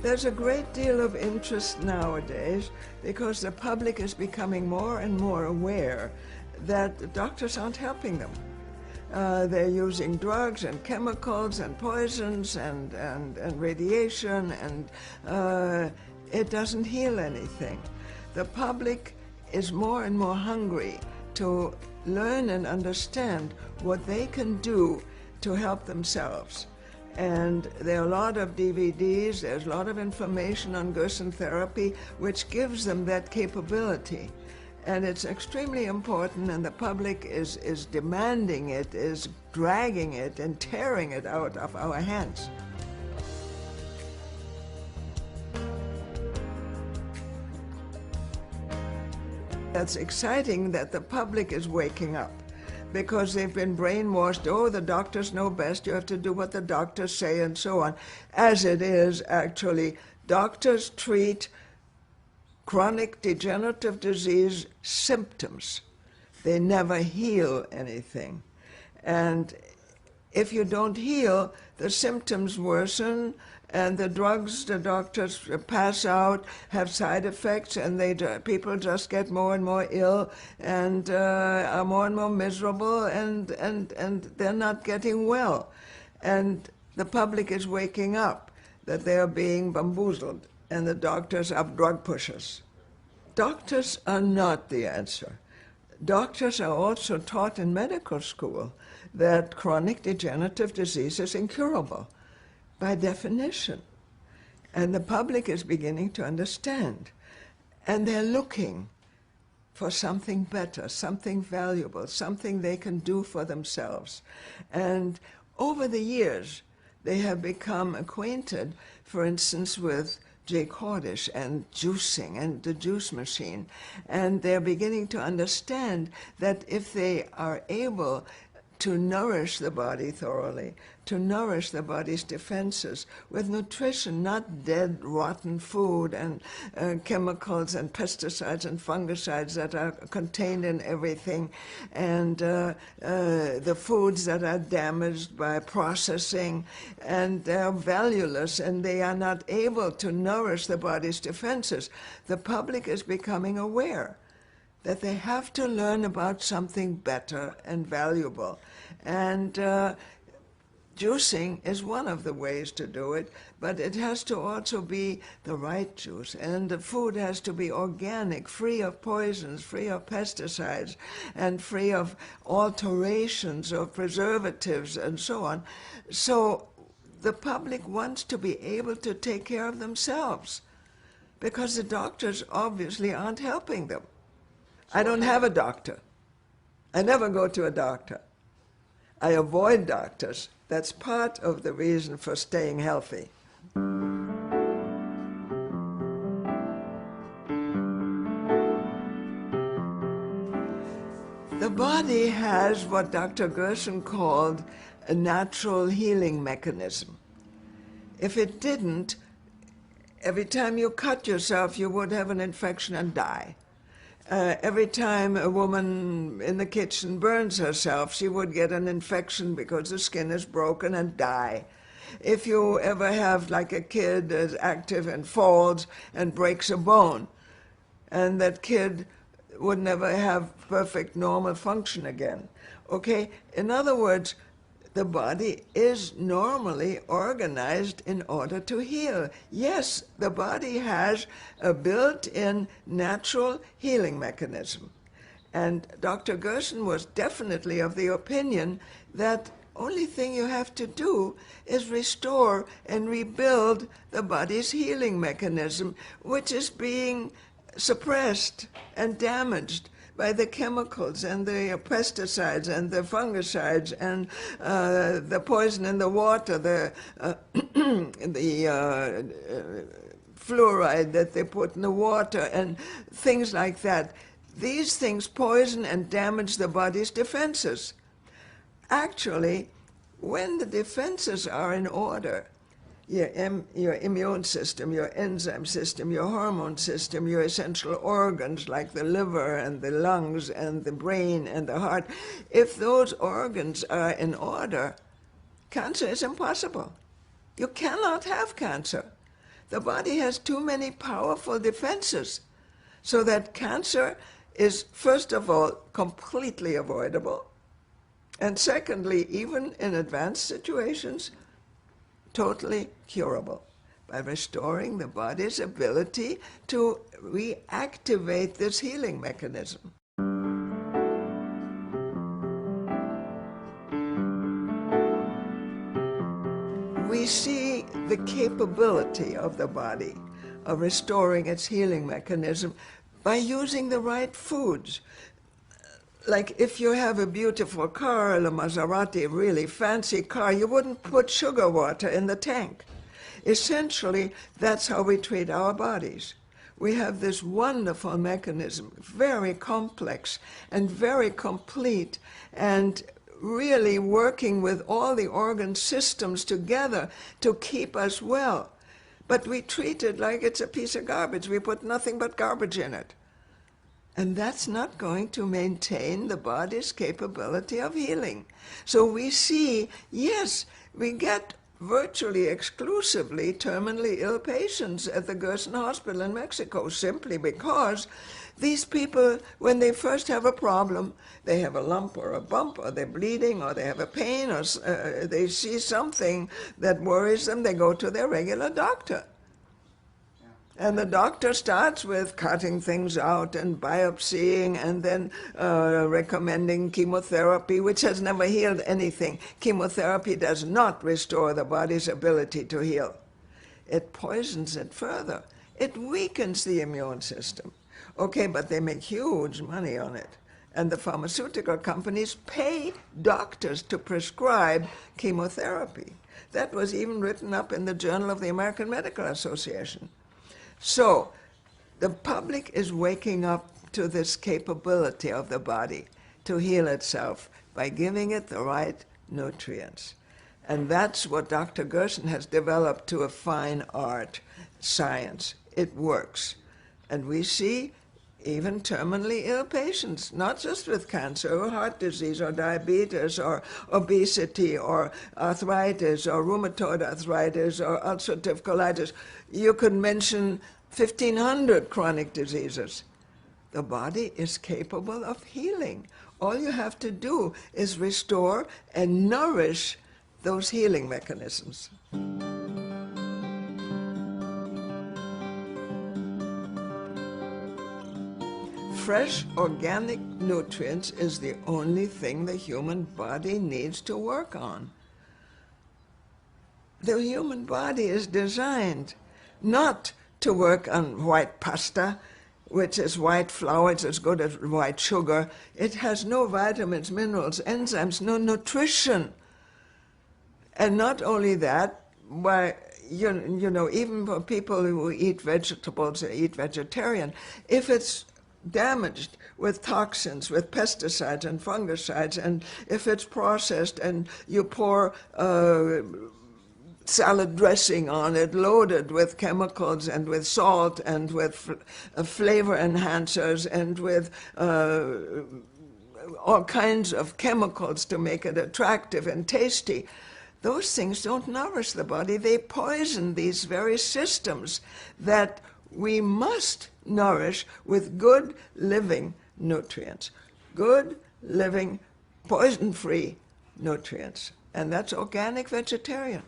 There's a great deal of interest nowadays because the public is becoming more and more aware that the doctors aren't helping them. They're using drugs and chemicals and poisons and radiation, and it doesn't heal anything. The public is more and more hungry to learn and understand what they can do to help themselves. And there are a lot of DVDs, there's a lot of information on Gerson Therapy, which gives them that capability. And it's extremely important, and the public is demanding it, is dragging it and tearing it out of our hands. It's exciting that the public is waking up, because they've been brainwashed. Oh, the doctors know best, you have to do what the doctors say, and so on. As it is, actually, doctors treat chronic degenerative disease symptoms. They never heal anything. And if you don't heal, the symptoms worsen, and the drugs the doctors pass out have side effects, and people just get more and more ill and are more and more miserable, and they're not getting well. And the public is waking up that they are being bamboozled, and the doctors are drug pushers. Doctors are not the answer. Doctors are also taught in medical school that chronic degenerative disease is incurable, by definition. And the public is beginning to understand. And they're looking for something better, something valuable, something they can do for themselves. And over the years, they have become acquainted, for instance, with Jay Cordish and juicing and the juice machine. And they're beginning to understand that if they are able to nourish the body thoroughly, to nourish the body's defenses with nutrition, not dead, rotten food and chemicals and pesticides and fungicides that are contained in everything, and the foods that are damaged by processing, and they're valueless, and they are not able to nourish the body's defenses. The public is becoming aware that they have to learn about something better and valuable. And juicing is one of the ways to do it, but it has to also be the right juice, and the food has to be organic, free of poisons, free of pesticides, and free of alterations of preservatives and so on. So the public wants to be able to take care of themselves, because the doctors obviously aren't helping them. I don't have a doctor. I never go to a doctor. I avoid doctors. That's part of the reason for staying healthy. The body has what Dr. Gerson called a natural healing mechanism. If it didn't, every time you cut yourself, you would have an infection and die. Every time a woman in the kitchen burns herself, she would get an infection because the skin is broken and die. If you ever have, like a kid is active and falls and breaks a bone, and that kid would never have perfect normal function again. Okay? In other words, the body is normally organized in order to heal. Yes, the body has a built-in natural healing mechanism. And Dr. Gerson was definitely of the opinion that only thing you have to do is restore and rebuild the body's healing mechanism, which is being suppressed and damaged by the chemicals and the pesticides and the fungicides and the poison in the water, the fluoride that they put in the water and things like that. These things poison and damage the body's defenses. Actually, when the defenses are in order, your immune system, your enzyme system, your hormone system, your essential organs like the liver and the lungs and the brain and the heart, if those organs are in order, cancer is impossible. You cannot have cancer. the body has too many powerful defenses, so that cancer is, first of all, completely avoidable, and secondly, even in advanced situations, totally curable by restoring the body's ability to reactivate this healing mechanism. We see the capability of the body of restoring its healing mechanism by using the right foods. Like if you have a beautiful car, a Maserati, a really fancy car, you wouldn't put sugar water in the tank. Essentially, that's how we treat our bodies. We have this wonderful mechanism, very complex and very complete, and really working with all the organ systems together to keep us well. But we treat it like it's a piece of garbage. We put nothing but garbage in it. And that's not going to maintain the body's capability of healing. So we see, yes, we get virtually exclusively terminally ill patients at the Gerson Hospital in Mexico, simply because these people, when they first have a problem, they have a lump or a bump, or they're bleeding, or they have a pain, or they see something that worries them, they go to their regular doctor. And the doctor starts with cutting things out and biopsying and then recommending chemotherapy, which has never healed anything. Chemotherapy does not restore the body's ability to heal. It poisons it further. It weakens the immune system. Okay, but they make huge money on it. And the pharmaceutical companies pay doctors to prescribe chemotherapy. That was even written up in the Journal of the American Medical Association. So the public is waking up to this capability of the body to heal itself by giving it the right nutrients. And that's what Dr. Gerson has developed to a fine art, science. It works. And we see even terminally ill patients, not just with cancer or heart disease or diabetes or obesity or arthritis or rheumatoid arthritis or ulcerative colitis. You could mention 1,500 chronic diseases. The body is capable of healing. All you have to do is restore and nourish those healing mechanisms. Fresh organic nutrients is the only thing the human body needs to work on. The human body is designed not to work on white pasta, which is white flour, it's as good as white sugar. It has no vitamins, minerals, enzymes, no nutrition. And not only that, why, you know, even for people who eat vegetables or eat vegetarian, if it's damaged with toxins, with pesticides and fungicides, and if it's processed and you pour salad dressing on it, loaded with chemicals and with salt and with flavor enhancers and with all kinds of chemicals to make it attractive and tasty, those things don't nourish the body. They poison these very systems that we must nourish with good living nutrients, good living poison-free nutrients, and that's organic vegetarian.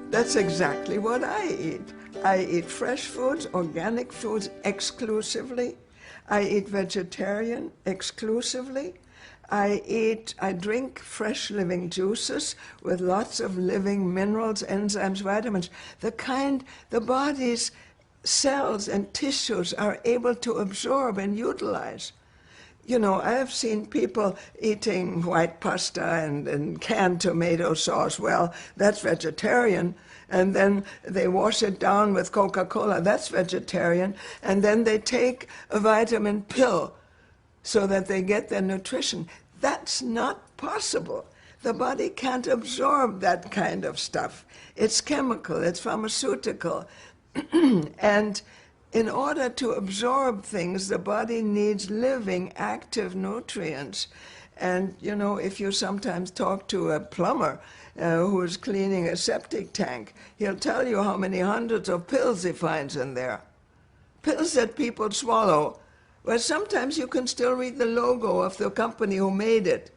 That's exactly what I eat. I eat fresh foods, organic foods exclusively. I eat vegetarian exclusively. I drink fresh living juices with lots of living minerals, enzymes, vitamins, the kind the body's cells and tissues are able to absorb and utilize. You know, I have seen people eating white pasta and canned tomato sauce. Well, that's vegetarian. And then they wash it down with Coca-Cola. That's vegetarian. And then they take a vitamin pill so that they get their nutrition. That's not possible. The body can't absorb that kind of stuff. It's chemical, it's pharmaceutical. And in order to absorb things, the body needs living, active nutrients. And, you know, if you sometimes talk to a plumber who's cleaning a septic tank, he'll tell you how many hundreds of pills he finds in there. Pills that people swallow, where sometimes you can still read the logo of the company who made it.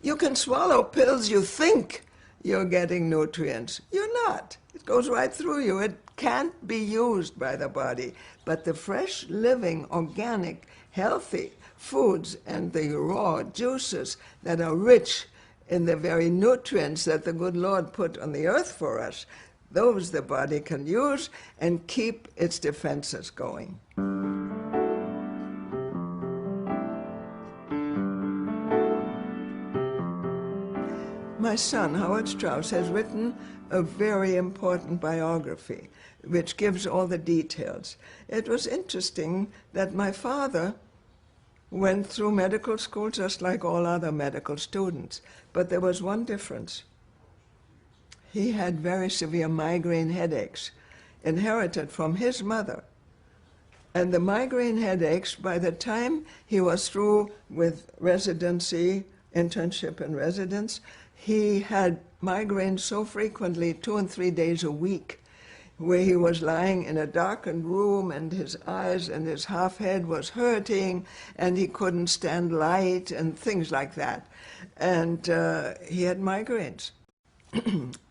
You can swallow pills you think you're getting nutrients. You're not. It goes right through you. It can't be used by the body. But the fresh, living, organic, healthy foods and the raw juices that are rich in the very nutrients that the good Lord put on the earth for us, those the body can use and keep its defenses going. My son, Howard Strauss, has written a very important biography, which gives all the details. It was interesting that my father went through medical school just like all other medical students, but there was one difference. He had very severe migraine headaches, inherited from his mother. And the migraine headaches, by the time he was through with residency, internship and residence, he had migraines so frequently, 2 and 3 days a week, where he was lying in a darkened room and his eyes and his half head was hurting and he couldn't stand light and things like that. And he had migraines.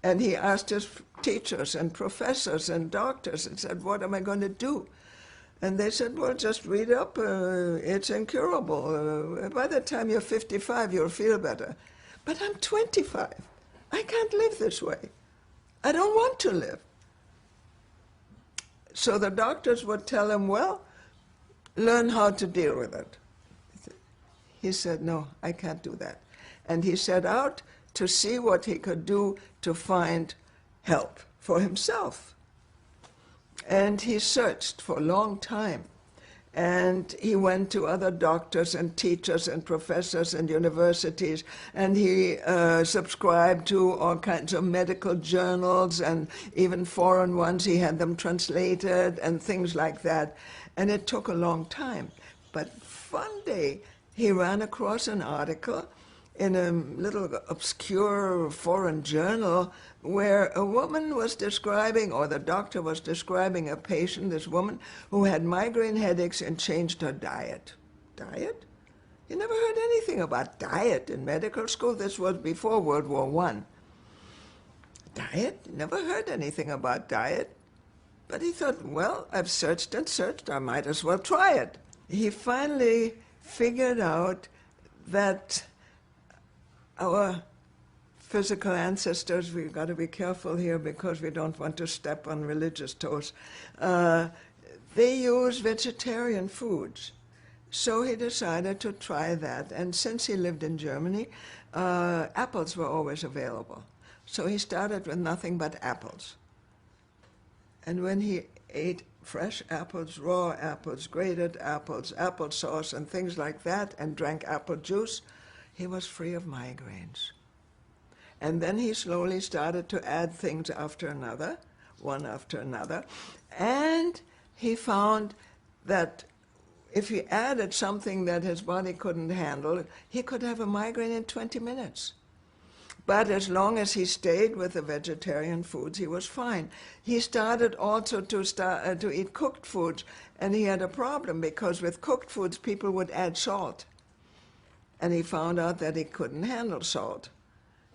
And he asked his teachers and professors and doctors and said, what am I going to do? And they said, well, just read up. It's incurable. By the time you're 55, you'll feel better. But I'm 25. I can't live this way. I don't want to live. So the doctors would tell him, well, learn how to deal with it. He said, no, I can't do that. And he set out to see what he could do to find help for himself. And he searched for a long time. And he went to other doctors and teachers and professors and universities, and he subscribed to all kinds of medical journals and even foreign ones. He had them translated and things like that. And it took a long time. But one day he ran across an article in a little obscure foreign journal where a woman was describing, or the doctor was describing a patient, this woman, who had migraine headaches and changed her diet. Diet? You never heard anything about diet in medical school. This was before World War I. Diet? Never heard anything about diet. But he thought, well, I've searched and searched, I might as well try it. He finally figured out that our physical ancestors, we've got to be careful here because we don't want to step on religious toes, they use vegetarian foods. So he decided to try that. And since he lived in Germany, apples were always available. So he started with nothing but apples. And when he ate fresh apples, raw apples, grated apples, applesauce, and things like that, and drank apple juice, he was free of migraines. And then he slowly started to add things after another, one after another. And he found that if he added something that his body couldn't handle, he could have a migraine in 20 minutes. But as long as he stayed with the vegetarian foods, he was fine. He started also to eat cooked foods, and he had a problem because with cooked foods, people would add salt. And he found out that he couldn't handle salt,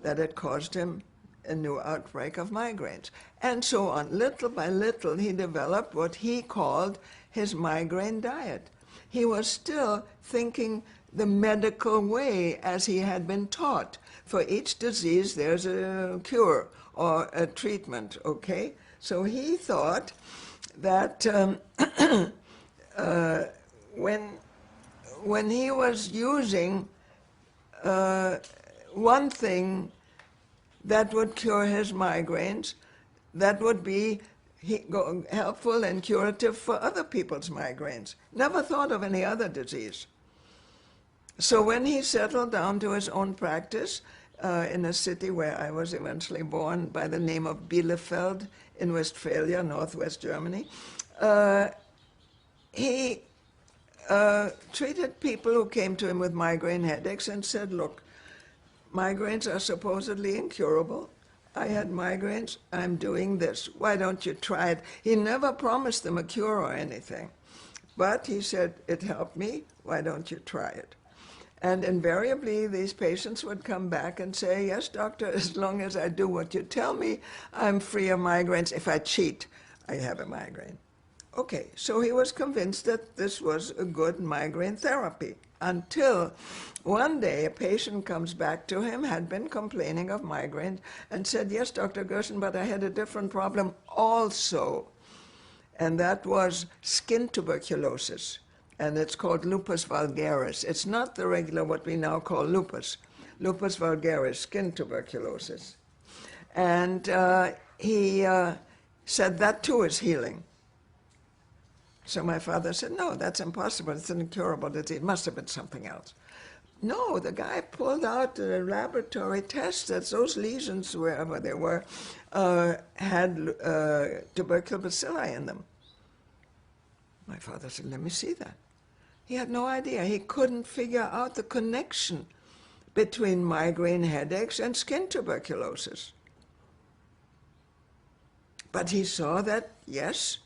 that it caused him a new outbreak of migraines. And so on. Little by little, he developed what he called his migraine diet. He was still thinking the medical way as he had been taught. For each disease, there's a cure or a treatment, okay? So he thought that when he was using one thing that would cure his migraines, that would be helpful and curative for other people's migraines. Never thought of any other disease. So when he settled down to his own practice in a city where I was eventually born by the name of Bielefeld in Westphalia, northwest Germany, he treated people who came to him with migraine headaches and said, look, migraines are supposedly incurable. I had migraines, I'm doing this. Why don't you try it? He never promised them a cure or anything. But he said, it helped me, why don't you try it? And invariably, these patients would come back and say, yes, doctor, as long as I do what you tell me, I'm free of migraines. If I cheat, I have a migraine. Okay, so he was convinced that this was a good migraine therapy until one day a patient comes back to him, had been complaining of migraines, and said, yes, Dr. Gerson, but I had a different problem also. And that was skin tuberculosis. And it's called lupus vulgaris. It's not the regular, what we now call lupus. Lupus vulgaris, skin tuberculosis. And he said that too is healing. So my father said, no, that's impossible. It's an incurable disease. It must have been something else. No, the guy pulled out the laboratory tests that those lesions, wherever they were, had tubercular bacilli in them. My father said, let me see that. He had no idea. He couldn't figure out the connection between migraine headaches and skin tuberculosis. But he saw that, yes,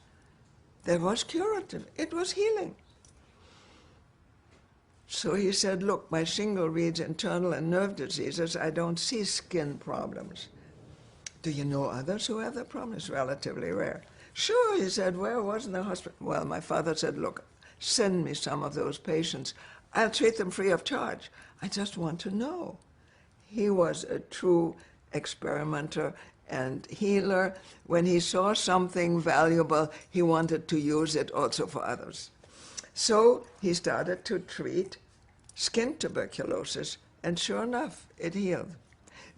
there was curative. It was healing. So he said, look, my shingle reads internal and nerve diseases. I don't see skin problems. Do you know others who have that problem? It's relatively rare. Sure, he said, where was in the hospital? Well, my father said, look, send me some of those patients. I'll treat them free of charge. I just want to know. He was a true experimenter and healer. When he saw something valuable, he wanted to use it also for others. So he started to treat skin tuberculosis, and sure enough, it healed.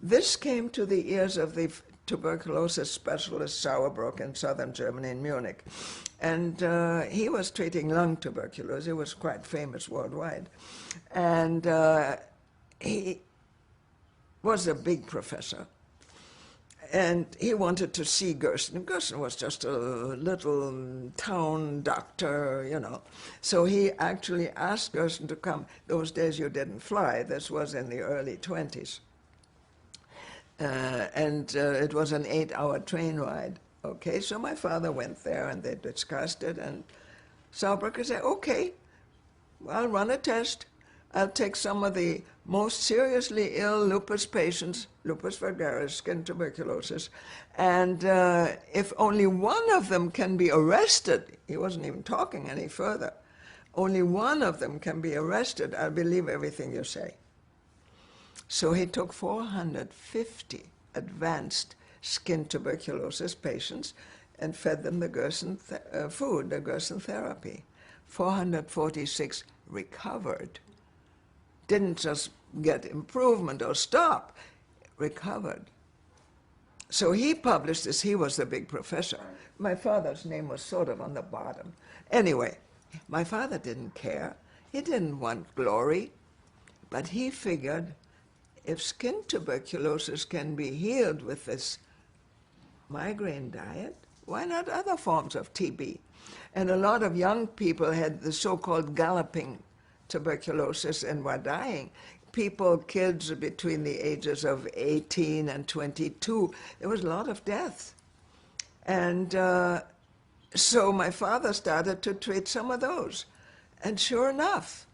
This came to the ears of the tuberculosis specialist Sauerbruck in southern Germany, in Munich. And he was treating lung tuberculosis. He was quite famous worldwide. And he was a big professor. And he wanted to see Gerson. Gerson was just a little town doctor, you know. So he actually asked Gerson to come. Those days you didn't fly. This was in the early 20s. It was an 8-hour train ride. Okay, so my father went there and they discussed it, and Sauerbrucker said, okay, I'll run a test. I'll take some of the most seriously ill lupus patients, lupus vulgaris, skin tuberculosis, and if only one of them can be arrested, he wasn't even talking any further, only one of them can be arrested, I'll believe everything you say. So he took 450 advanced skin tuberculosis patients and fed them the Gerson food, the Gerson therapy. 446 recovered. Didn't just get improvement or stop, recovered. So he published this. He was the big professor. My father's name was sort of on the bottom. Anyway, my father didn't care. He didn't want glory, but he figured if skin tuberculosis can be healed with this migraine diet, why not other forms of TB? And a lot of young people had the so-called galloping tuberculosis and were dying. People, kids between the ages of 18 and 22, there was a lot of death. And so my father started to treat some of those. And sure enough,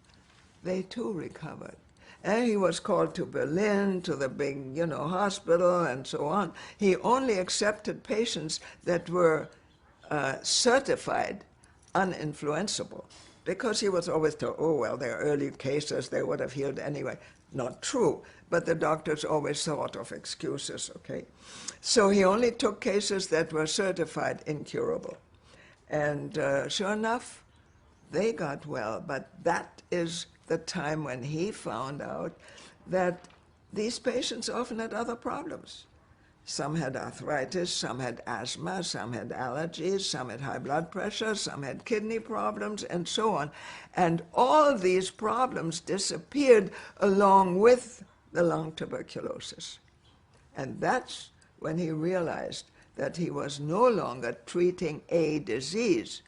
they too recovered. And he was called to Berlin, to the big, hospital and so on. He only accepted patients that were certified uninfluenceable, because he was always told, oh, well, they're early cases, they would have healed anyway. Not true, but the doctors always thought of excuses, okay? So he only took cases that were certified incurable. And sure enough, they got well, but that is the time when he found out that these patients often had other problems. Some had arthritis, some had asthma, some had allergies, some had high blood pressure, some had kidney problems, and so on. And all these problems disappeared along with the lung tuberculosis. And that's when he realized that he was no longer treating a disease.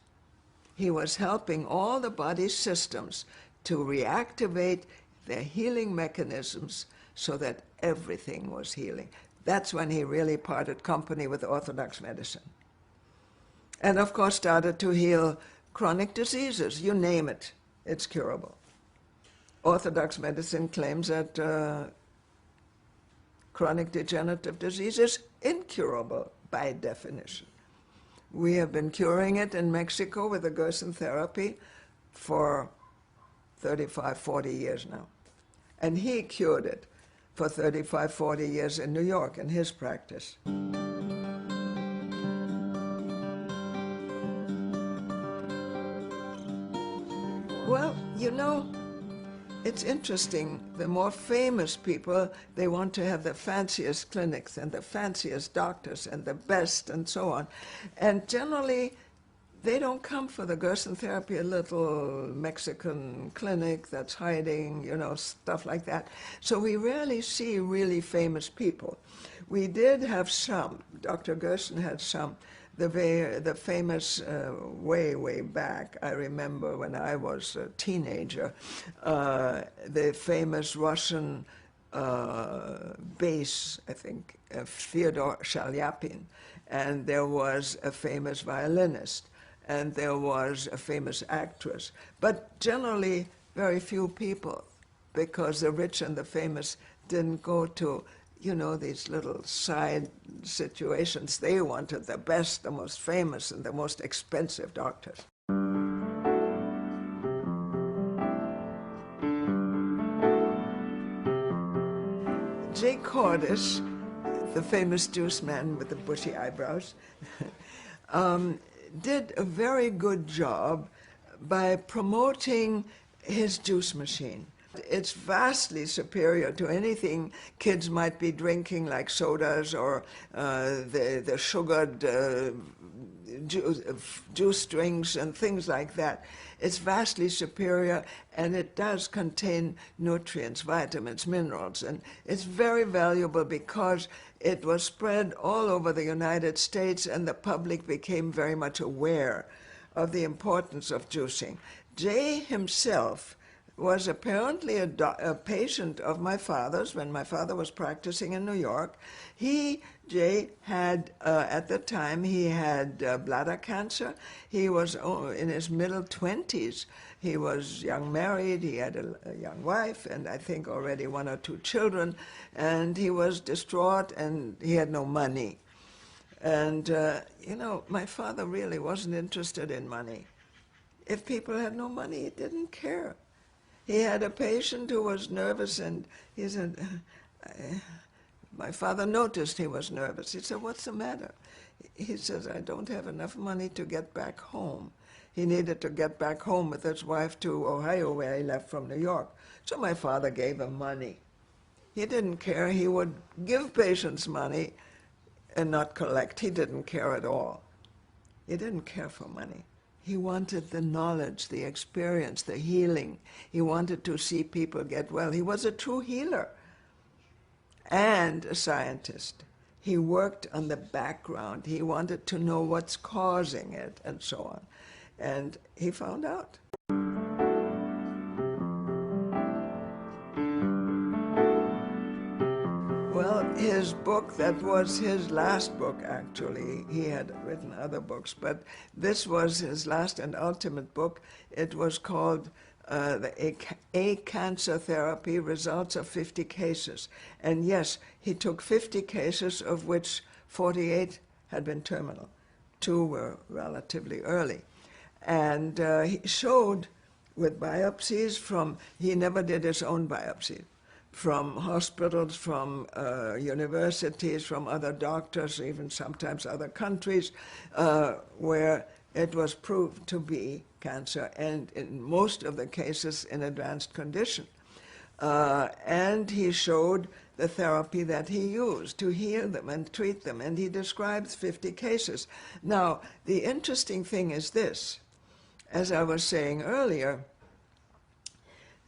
He was helping all the body's systems to reactivate their healing mechanisms so that everything was healing. That's when he really parted company with Orthodox medicine. And of course started to heal chronic diseases. You name it, it's curable. Orthodox medicine claims that chronic degenerative disease is incurable by definition. We have been curing it in Mexico with the Gerson Therapy for 35, 40 years now. And he cured it for 35, 40 years in New York in his practice. Well, you know, it's interesting. The more famous people, they want to have the fanciest clinics and the fanciest doctors and the best and so on. And generally, they don't come for the Gerson Therapy, a little Mexican clinic that's hiding, you know, stuff like that. So we rarely see really famous people. We did have some. Dr. Gerson had some. The famous, way back, I remember when I was a teenager, the famous Russian bass, I think, Fyodor Shalyapin, and there was a famous violinist, and there was a famous actress, but generally very few people, because the rich and the famous didn't go to, you know, these little side situations. They wanted the best, the most famous, and the most expensive doctors. Jay Cordish, the famous juice man with the bushy eyebrows, did a very good job by promoting his juice machine. It's vastly superior to anything kids might be drinking, like sodas or the sugared juice drinks and things like that. It's vastly superior, and it does contain nutrients, vitamins, minerals, and it's very valuable because it was spread all over the United States, and the public became very much aware of the importance of juicing. Jay himself was apparently a patient of my father's when my father was practicing in New York. Jay had, at the time, he had bladder cancer. He was in his middle 20s. He was young married, he had a young wife, and I think already 1 or 2 children, and he was distraught, and he had no money. And, you know, my father really wasn't interested in money. If people had no money, he didn't care. He had a patient who was nervous, and he said, my father noticed he was nervous. He said, what's the matter? He says, I don't have enough money to get back home. He needed to get back home with his wife to Ohio, where he left from New York. So my father gave him money. He didn't care. He would give patients money and not collect. He didn't care at all. He didn't care for money. He wanted the knowledge, the experience, the healing. He wanted to see people get well. He was a true healer and a scientist. He worked on the background. He wanted to know what's causing it and so on. And he found out. Well, his book, that was his last book, actually. He had written other books, but this was his last and ultimate book. It was called A Cancer Therapy, Results of 50 Cases. And yes, he took 50 cases, of which 48 had been terminal. 2 were relatively early. And he showed with biopsies from, he never did his own biopsies, from hospitals, from universities, from other doctors, even sometimes other countries, where it was proved to be cancer, and in most of the cases in advanced condition. And he showed the therapy that he used to heal them and treat them, and he describes 50 cases. Now, the interesting thing is this. As I was saying earlier,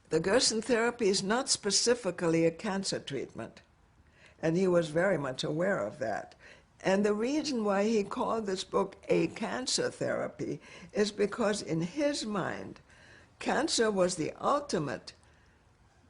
the Gerson therapy is not specifically a cancer treatment, and he was very much aware of that. And the reason why he called this book A Cancer Therapy is because in his mind, cancer was the ultimate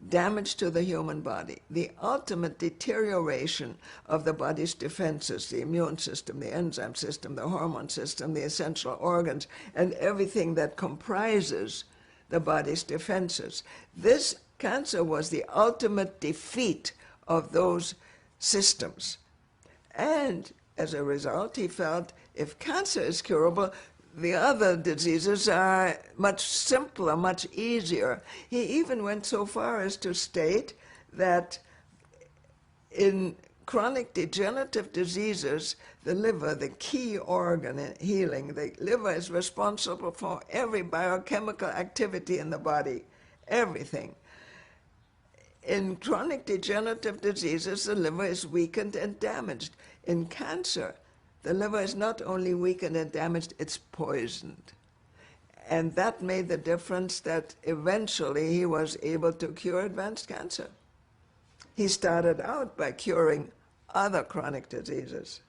damage to the human body, the ultimate deterioration of the body's defenses, the immune system, the enzyme system, the hormone system, the essential organs, and everything that comprises the body's defenses. This cancer was the ultimate defeat of those systems. And as a result, he felt if cancer is curable, the other diseases are much simpler, much easier. He even went so far as to state that in chronic degenerative diseases, the liver, the key organ in healing, the liver is responsible for every biochemical activity in the body, everything. In chronic degenerative diseases, the liver is weakened and damaged. In cancer, the liver is not only weakened and damaged, it's poisoned. And that made the difference that eventually he was able to cure advanced cancer. He started out by curing other chronic diseases.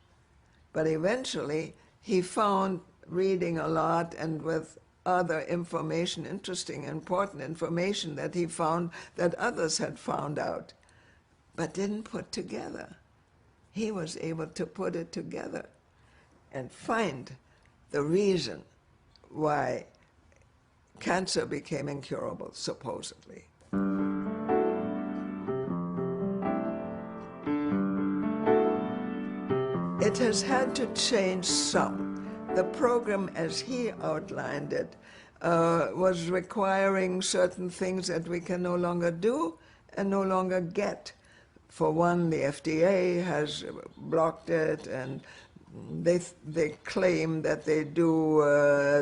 But eventually, he found, reading a lot and with other information, interesting, important information that he found that others had found out, but didn't put together. He was able to put it together and find the reason why cancer became incurable, supposedly. It has had to change some. The program, as he outlined it, was requiring certain things that we can no longer do and no longer get. For one, the FDA has blocked it, and they claim that they do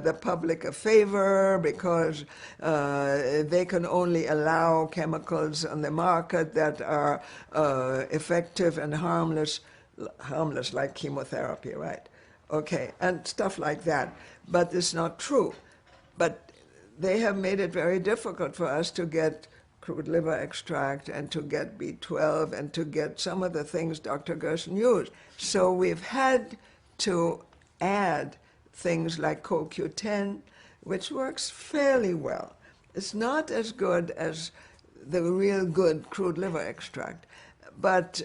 the public a favor because they can only allow chemicals on the market that are effective and harmless like chemotherapy, right? Okay, and stuff like that. But it's not true. But they have made it very difficult for us to get crude liver extract and to get B12 and to get some of the things Dr. Gerson used. So we've had to add things like CoQ10, which works fairly well. It's not as good as the real good crude liver extract, but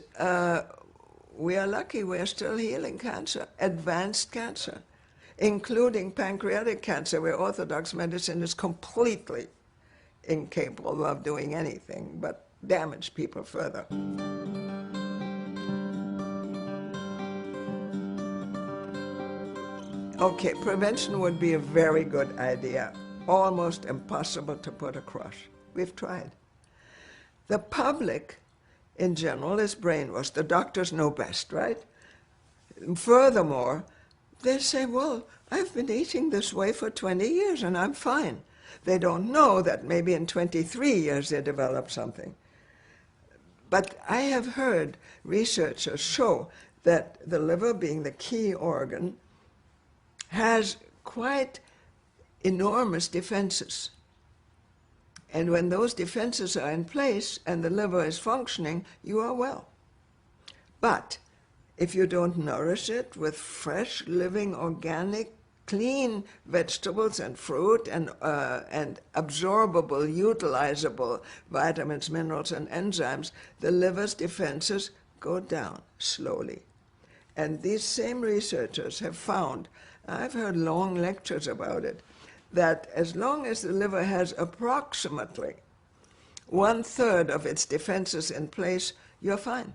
we are lucky we're still healing cancer, advanced cancer, including pancreatic cancer, where orthodox medicine is completely incapable of doing anything but damage people further. Okay, prevention would be a very good idea, almost impossible to put across. We've tried. The public, in general, is brainwashed. The doctors know best, right? And furthermore, they say, well, I've been eating this way for 20 years and I'm fine. They don't know that maybe in 23 years they developed something. But I have heard researchers show that the liver, being the key organ, has quite enormous defenses. And when those defenses are in place and the liver is functioning, you are well. But if you don't nourish it with fresh, living, organic, clean vegetables and fruit and absorbable, utilizable vitamins, minerals, and enzymes, the liver's defenses go down slowly. And these same researchers have found, I've heard long lectures about it, that as long as the liver has approximately 1/3 of its defenses in place, you're fine.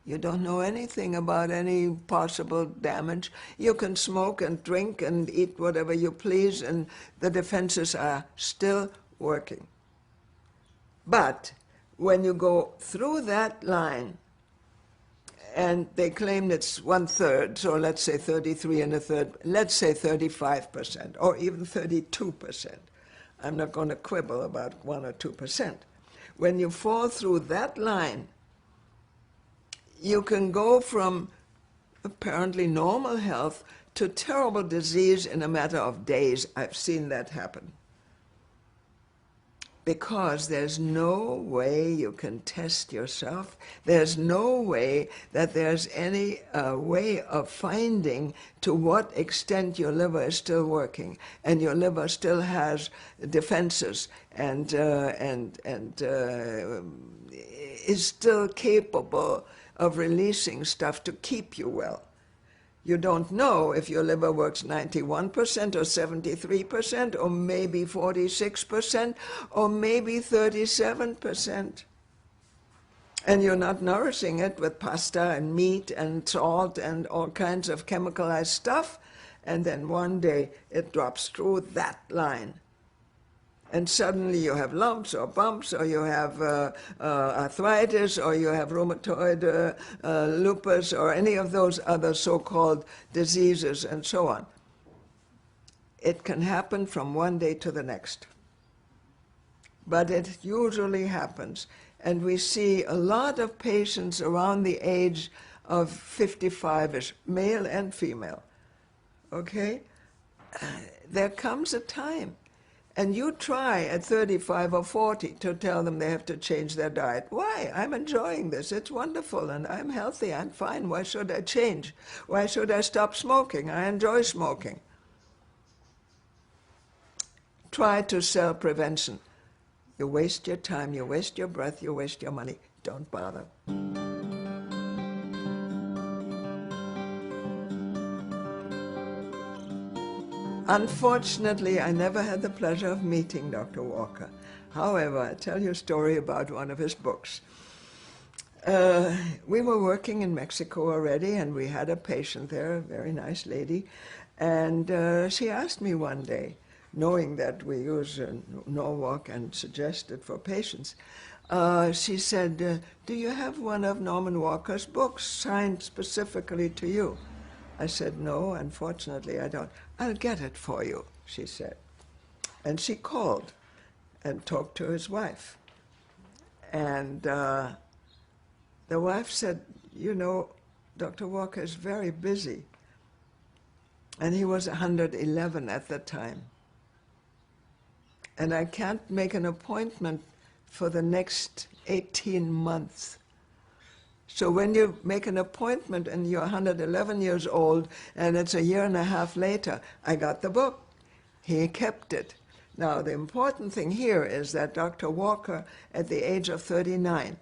You don't know anything about any possible damage. You can smoke and drink and eat whatever you please, and the defenses are still working. But when you go through that line, and they claim it's 1/3, so let's say 33 1/3, let's say 35%, or even 32%. I'm not going to quibble about 1 or 2%. When you fall through that line, you can go from apparently normal health to terrible disease in a matter of days. I've seen that happen. because there's no way you can test yourself. There's no way that there's any way of finding to what extent your liver is still working and your liver still has defenses and is still capable of releasing stuff to keep you well. You don't know if your liver works 91% or 73% or maybe 46% or maybe 37%. And you're not nourishing it with pasta and meat and salt and all kinds of chemicalized stuff. And then one day it drops through that line. And suddenly you have lumps or bumps, or you have arthritis, or you have rheumatoid lupus, or any of those other so-called diseases, and so on. It can happen from one day to the next. But it usually happens. And we see a lot of patients around the age of 55-ish, male and female. Okay? There comes a time. And you try at 35 or 40 to tell them they have to change their diet. Why? I'm enjoying this. It's wonderful, and I'm healthy. I'm fine. Why should I change? Why should I stop smoking? I enjoy smoking. Try to sell prevention. You waste your time, you waste your breath, you waste your money. Don't bother. Unfortunately, I never had the pleasure of meeting Dr. Walker. However, I'll tell you a story about one of his books. We were working in Mexico already, and we had a patient there, a very nice lady, and she asked me one day, knowing that we use Norwalk and suggest it for patients, she said, do you have one of Norman Walker's books signed specifically to you? I said, no, unfortunately I don't. I'll get it for you, she said. And she called and talked to his wife. And the wife said, you know, Dr. Walker is very busy. And he was 111 at the time. And I can't make an appointment for the next 18 months. So when you make an appointment and you're 111 years old and it's a year and a half later, I got the book. He kept it. Now, the important thing here is that Dr. Walker, at the age of 39,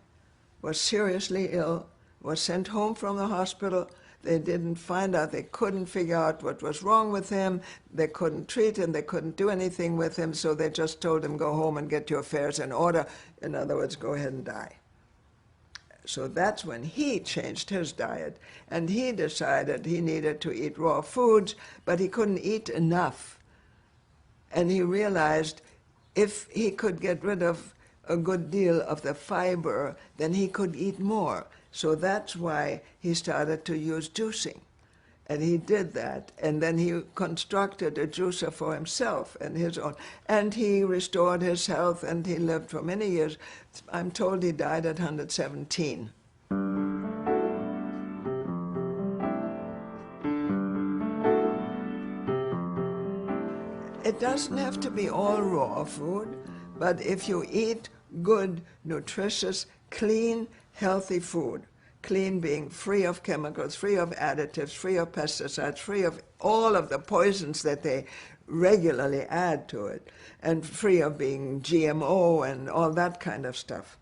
was seriously ill, was sent home from the hospital. They didn't find out, they couldn't figure out what was wrong with him. They couldn't treat him, they couldn't do anything with him, so they just told him, go home and get your affairs in order. In other words, go ahead and die. So that's when he changed his diet, and he decided he needed to eat raw foods, but he couldn't eat enough. And he realized if he could get rid of a good deal of the fiber, then he could eat more. So that's why he started to use juicing. And he did that, and then he constructed a juicer for himself and his own. And he restored his health, and he lived for many years. I'm told he died at 117. It doesn't have to be all raw food, but if you eat good, nutritious, clean, healthy food, clean being free of chemicals, free of additives, free of pesticides, free of all of the poisons that they regularly add to it, and free of being GMO and all that kind of stuff.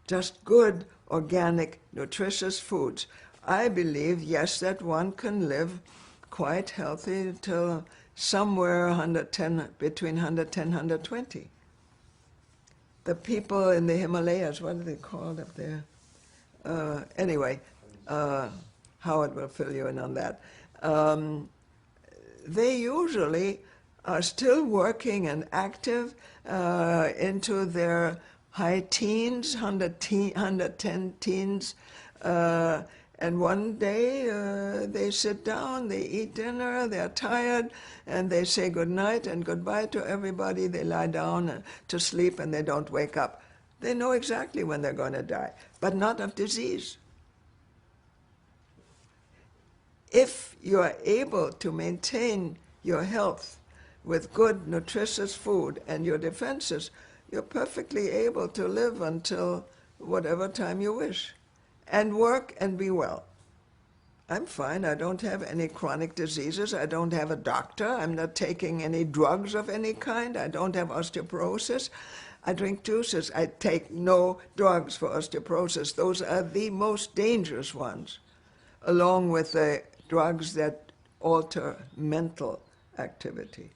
Just good, organic, nutritious foods. I believe, yes, that one can live quite healthy till somewhere 110, between 110 and 120. The people in the Himalayas, what are they called up there? Anyway, Howard will fill you in on that. They usually are still working and active into their high teens, 110 teens, and one day they sit down, they eat dinner, they're tired, and they say goodnight and goodbye to everybody. They lie down to sleep and they don't wake up. They know exactly when they're going to die, but not of disease. If you are able to maintain your health with good, nutritious food and your defenses, you're perfectly able to live until whatever time you wish, and work and be well. I'm fine. I don't have any chronic diseases. I don't have a doctor. I'm not taking any drugs of any kind. I don't have osteoporosis. I drink juices. I take no drugs for osteoporosis. Those are the most dangerous ones, along with the drugs that alter mental activity.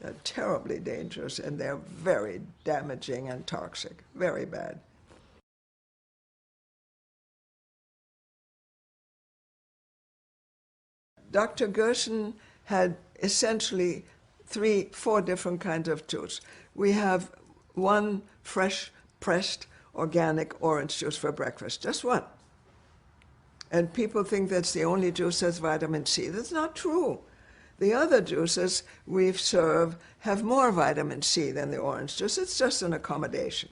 They're terribly dangerous, and they're very damaging and toxic, very bad. Dr. Gerson had essentially four different kinds of juice. We have one fresh, pressed, organic orange juice for breakfast, just one. And people think that's the only juice that's vitamin C. That's not true. The other juices we serve have more vitamin C than the orange juice. It's just an accommodation.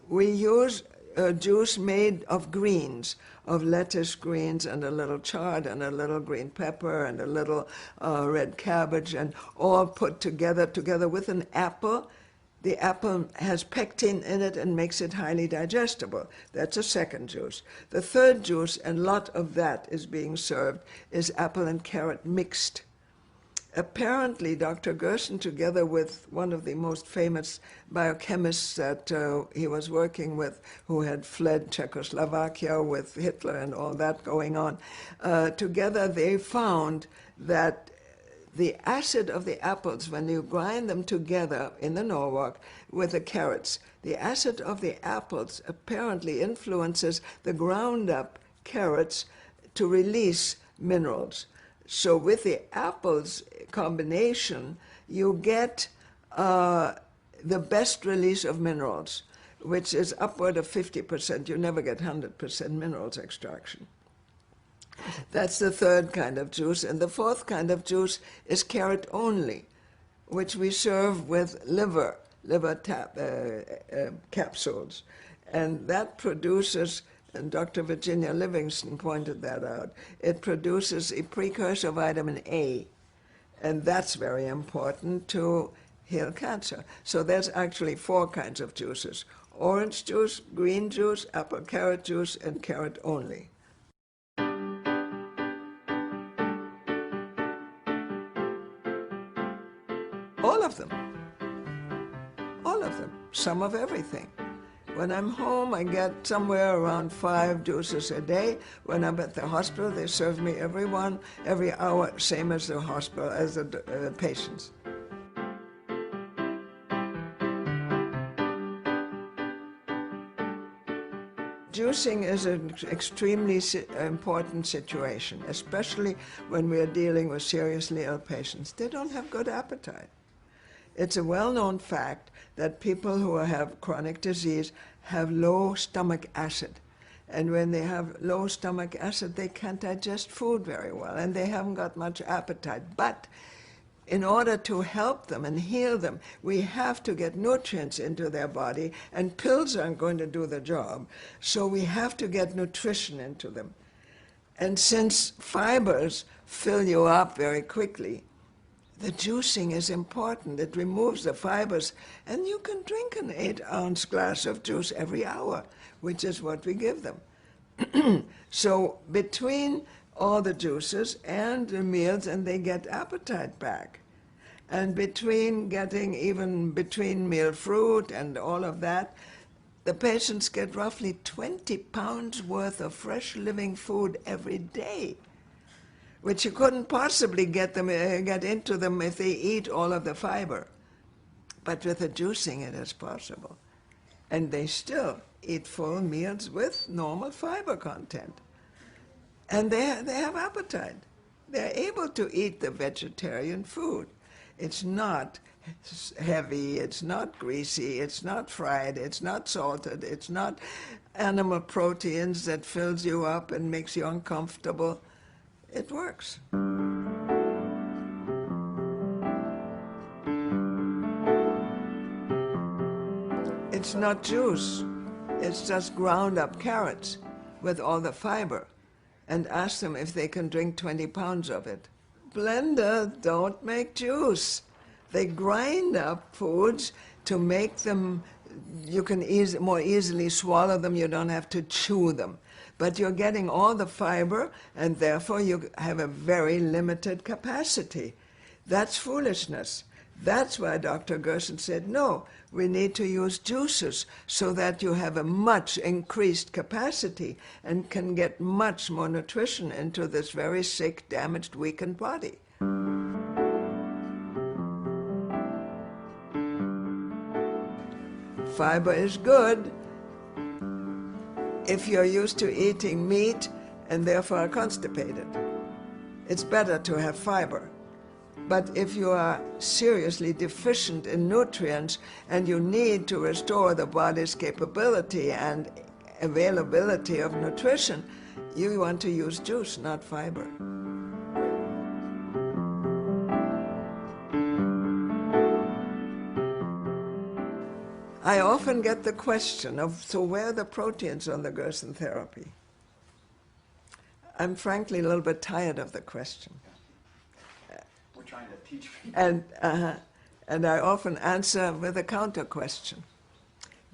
We use a juice made of greens, of lettuce greens and a little chard and a little green pepper and a little red cabbage, and all put together with an apple. The apple has pectin in it and makes it highly digestible. That's a second juice. The third juice, and a lot of that is being served, is apple and carrot mixed. Apparently, Dr. Gerson, together with one of the most famous biochemists that he was working with, who had fled Czechoslovakia with Hitler and all that going on, together they found that the acid of the apples, when you grind them together in the Norwalk with the carrots, the acid of the apples apparently influences the ground up carrots to release minerals. So with the apples combination, you get the best release of minerals, which is upward of 50%. You never get 100% minerals extraction. That's the third kind of juice. And the fourth kind of juice is carrot only, which we serve with liver capsules. And that produces, and Dr. Virginia Livingston pointed that out, it produces a precursor vitamin A. And that's very important to heal cancer. So there's actually four kinds of juices: orange juice, green juice, apple carrot juice, and carrot only. All of them. All of them. Some of everything. When I'm home, I get somewhere around 5 juices a day. When I'm at the hospital, they serve me every hour, same as the hospital, as the patients. Juicing is an extremely important situation, especially when we are dealing with seriously ill patients. They don't have good appetite. It's a well-known fact that people who have chronic disease have low stomach acid. And when they have low stomach acid, they can't digest food very well, and they haven't got much appetite. But in order to help them and heal them, we have to get nutrients into their body, and pills aren't going to do the job. So we have to get nutrition into them. And since fibers fill you up very quickly, the juicing is important. It removes the fibers, and you can drink an 8-ounce glass of juice every hour, which is what we give them. So between all the juices and the meals, and they get appetite back. And between meal fruit and all of that, the patients get roughly 20 pounds worth of fresh living food every day, which you couldn't possibly get into them if they eat all of the fiber. But with the juicing, it is possible. And they still eat full meals with normal fiber content. And they have appetite. They're able to eat the vegetarian food. It's not heavy, it's not greasy, it's not fried, it's not salted, it's not animal proteins that fills you up and makes you uncomfortable. It works. It's not juice. It's just ground up carrots with all the fiber, and ask them if they can drink 20 pounds of it. Blender don't make juice. They grind up foods to make them, you can more easily swallow them, you don't have to chew them. But you're getting all the fiber, and therefore you have a very limited capacity. That's foolishness. That's why Dr. Gerson said, no, we need to use juices so that you have a much increased capacity and can get much more nutrition into this very sick, damaged, weakened body. Fiber is good if you're used to eating meat and therefore are constipated. It's better to have fiber. But if you are seriously deficient in nutrients and you need to restore the body's capability and availability of nutrition, you want to use juice, not fiber. I often get the question of, so where are the proteins on the Gerson therapy? I'm frankly a little bit tired of the question. We're trying to teach people. And I often answer with a counter question.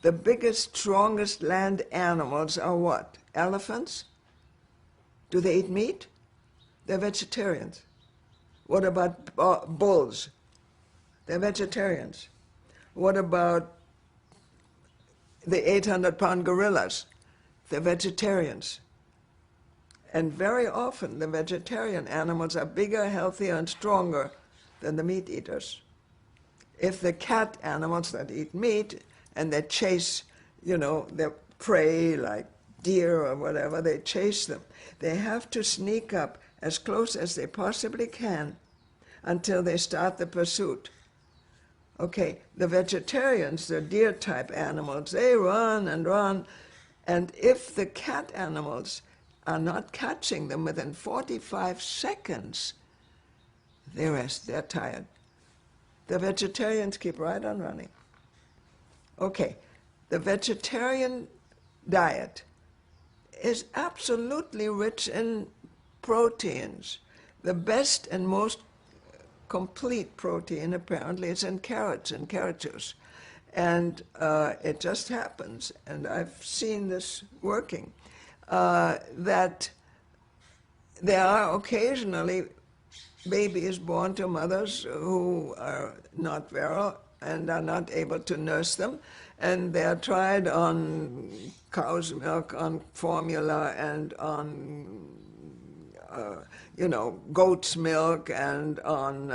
The biggest, strongest land animals are what? Elephants? Do they eat meat? They're vegetarians. What about bulls? They're vegetarians. What about the 800-pound gorillas? They're vegetarians. And very often the vegetarian animals are bigger, healthier, and stronger than the meat eaters. If the cat animals that eat meat and they chase, their prey like deer or whatever, they chase them. They have to sneak up as close as they possibly can until they start the pursuit. Okay, the vegetarians, the deer-type animals, they run and run, and if the cat animals are not catching them within 45 seconds, they rest, they're tired. The vegetarians keep right on running. Okay, the vegetarian diet is absolutely rich in proteins. The best and most complete protein apparently is in carrots and carrot juice. And it just happens, and I've seen this working, that there are occasionally babies born to mothers who are not virile and are not able to nurse them, and they're tried on cow's milk, on formula, and on goat's milk, and on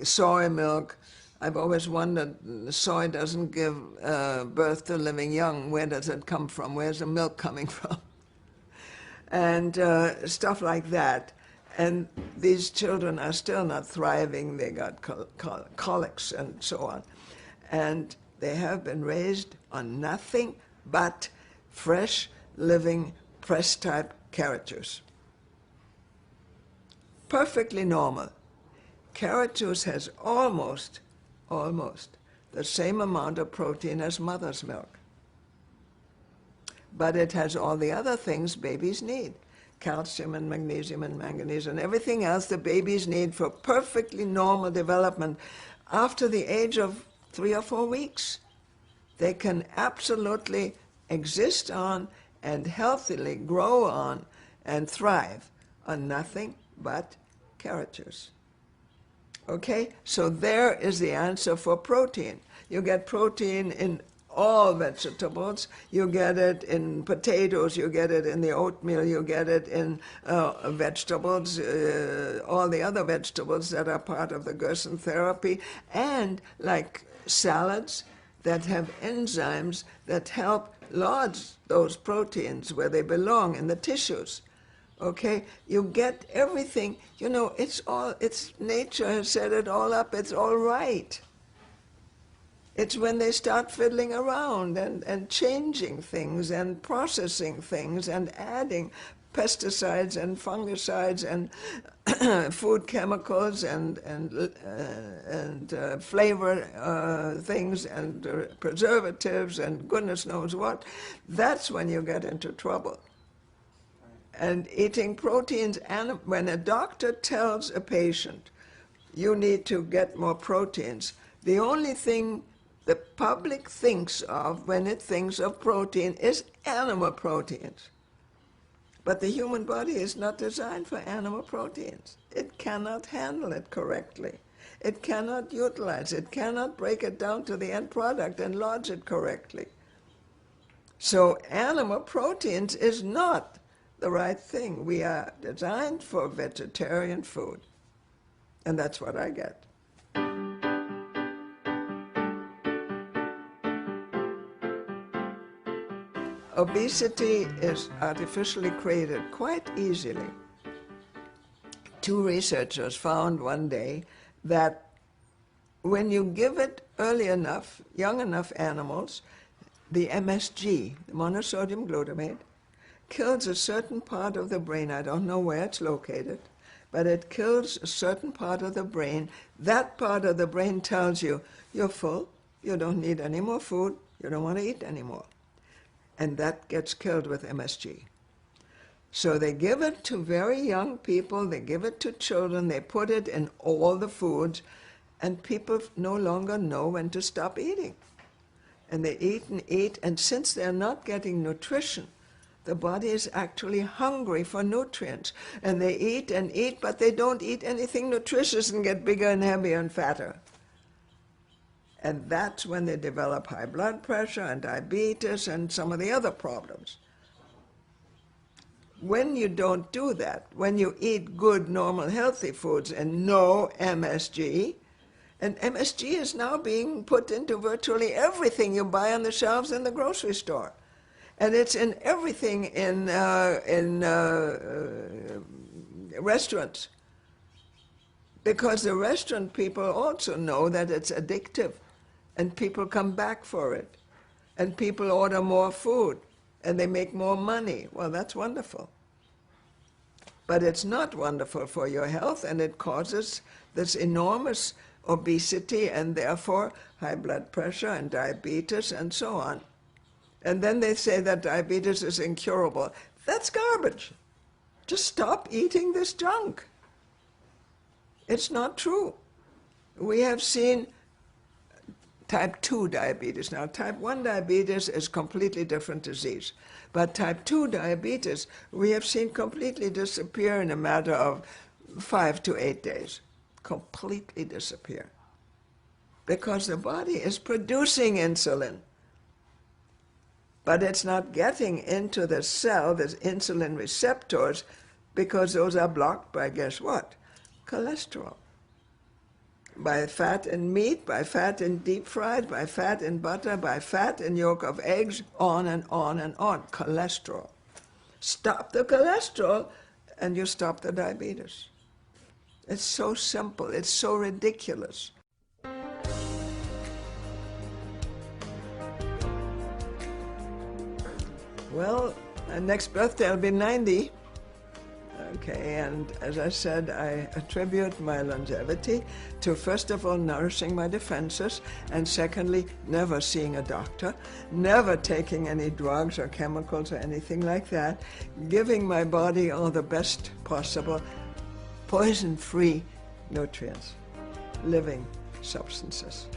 soy milk. I've always wondered, soy doesn't give birth to living young. Where does it come from? Where's the milk coming from? And stuff like that. And these children are still not thriving. They got colics and so on. And they have been raised on nothing but fresh, living, press-type carrot juice. Perfectly normal. Carrot juice has almost the same amount of protein as mother's milk. But it has all the other things babies need. Calcium and magnesium and manganese and everything else the babies need for perfectly normal development. After the age of 3 or 4 weeks, they can absolutely exist on and healthily grow on and thrive on nothing but carrot juice. Okay, so there is the answer for protein. You get protein in all vegetables. You get it in potatoes, you get it in the oatmeal, you get it in vegetables, all the other vegetables that are part of the Gerson therapy, and like salads that have enzymes that help lodge those proteins where they belong in the tissues. Okay, you get everything, it's nature has set it all up, it's all right. It's when they start fiddling around and changing things and processing things and adding pesticides and fungicides and food chemicals and flavor things and preservatives and goodness knows what. That's when you get into trouble. And eating proteins, and when a doctor tells a patient, you need to get more proteins, the only thing the public thinks of when it thinks of protein is animal proteins. But the human body is not designed for animal proteins. It cannot handle it correctly. It cannot utilize it, cannot break it down to the end product and lodge it correctly. So animal proteins is not the right thing. We are designed for vegetarian food. And that's what I get. Obesity is artificially created quite easily. Two researchers found one day that when you give it early enough, young enough animals, the MSG, the monosodium glutamate, kills a certain part of the brain. I don't know where it's located, but it kills a certain part of the brain. That part of the brain tells you, you're full, you don't need any more food, you don't want to eat anymore. And that gets killed with MSG. So they give it to very young people, they give it to children, they put it in all the foods, and people no longer know when to stop eating. And they eat, and since they're not getting nutrition, the body is actually hungry for nutrients. And they eat and eat, but they don't eat anything nutritious and get bigger and heavier and fatter. And that's when they develop high blood pressure and diabetes and some of the other problems. When you don't do that, when you eat good, normal, healthy foods and no MSG, and MSG is now being put into virtually everything you buy on the shelves in the grocery store. And it's in everything in restaurants. Because the restaurant people also know that it's addictive. And people come back for it. And people order more food. And they make more money. Well, that's wonderful. But it's not wonderful for your health, and it causes this enormous obesity and therefore high blood pressure and diabetes and so on. And then they say that diabetes is incurable. That's garbage. Just stop eating this junk. It's not true. We have seen type 2 diabetes. Now, type 1 diabetes is a completely different disease. But type 2 diabetes, we have seen completely disappear in a matter of 5 to 8 days. Completely disappear. Because the body is producing insulin. But it's not getting into the cell, the insulin receptors, because those are blocked by, guess what? Cholesterol. By fat in meat, by fat in deep fried, by fat in butter, by fat in yolk of eggs, on and on and on. Cholesterol. Stop the cholesterol and you stop the diabetes. It's so simple. It's so ridiculous. Well, next birthday I'll be 90. Okay, and as I said, I attribute my longevity to, first of all, nourishing my defenses, and secondly, never seeing a doctor, never taking any drugs or chemicals or anything like that, giving my body all the best possible poison-free nutrients, living substances.